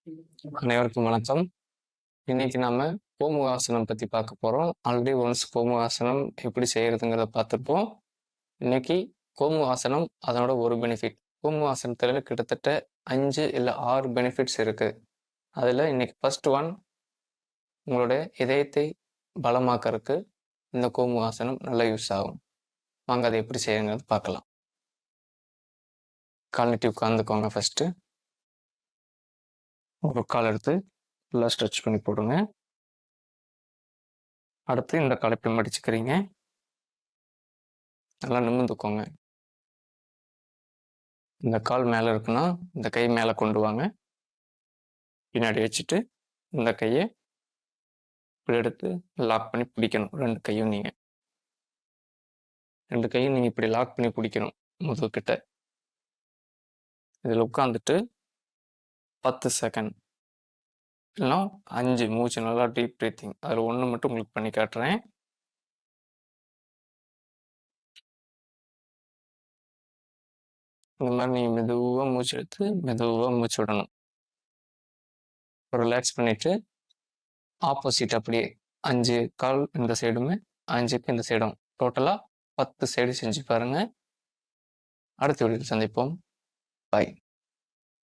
அனைவருக்கும் வணக்கம். இன்னைக்கு நாம கோமுகாசனம் பத்தி பார்க்க போறோம். ஆல்ரெடி ஒன்ஸ் கோமுகாசனம் எப்படி செய்யறதுங்கிறத பார்த்துருப்போம். இன்னைக்கு கோமுகாசனம் அதனோட ஒரு பெனிஃபிட். கோமுகாசனத்துல கிட்டத்தட்ட 5 இல்ல 6 பெனிஃபிட்ஸ் இருக்கு. அதுல இன்னைக்கு ஃபர்ஸ்ட் ஒன், உங்களுடைய இதயத்தை பலமாக்கறதுக்கு இந்த கோமுகாசனம் நல்லா யூஸ் ஆகும். வாங்க அதை எப்படி செய்யுங்கிறது பார்க்கலாம். கால் நீட்டி உட்காந்துக்கோங்க. ஃபர்ஸ்ட் ஒரு கால் எடுத்து ஃபுல்லாக ஸ்ட்ரெச் பண்ணி போடுங்க. அடுத்து இந்த காலை இப்படி மடிச்சுக்கிறீங்க. நல்லா நிமிர்ந்துக்கோங்க. இந்த கால் மேலே இருக்குன்னா இந்த கை மேலே கொண்டு வாங்க. பின்னாடி வச்சுட்டு இந்த கையை இப்படி எடுத்து லாக் பண்ணி பிடிக்கணும். ரெண்டு கையும் நீங்கள் இப்படி லாக் பண்ணி பிடிக்கணும் முதுகுக்கிட்ட. இதில் உட்காந்துட்டு 10 செகண்ட் இல்லைனா 5 மூச்சு நல்லா டீப் ப்ரீத்திங். அதில் ஒன்று மட்டும் உங்களுக்கு பண்ணி காட்டுறேன். இந்த மாதிரி நீங்கள் மெதுவாக மூச்சு எடுத்து மெதுவாக மூச்சு விடணும். ரிலாக்ஸ் பண்ணிவிட்டு ஆப்போசிட் அப்படியே 5 கால் இந்த சைடுமே 5க்கு இந்த சைடும் டோட்டலாக 10 சைடு செஞ்சு பாருங்கள். அடுத்த வீடியோவில் சந்திப்போம். பாய்.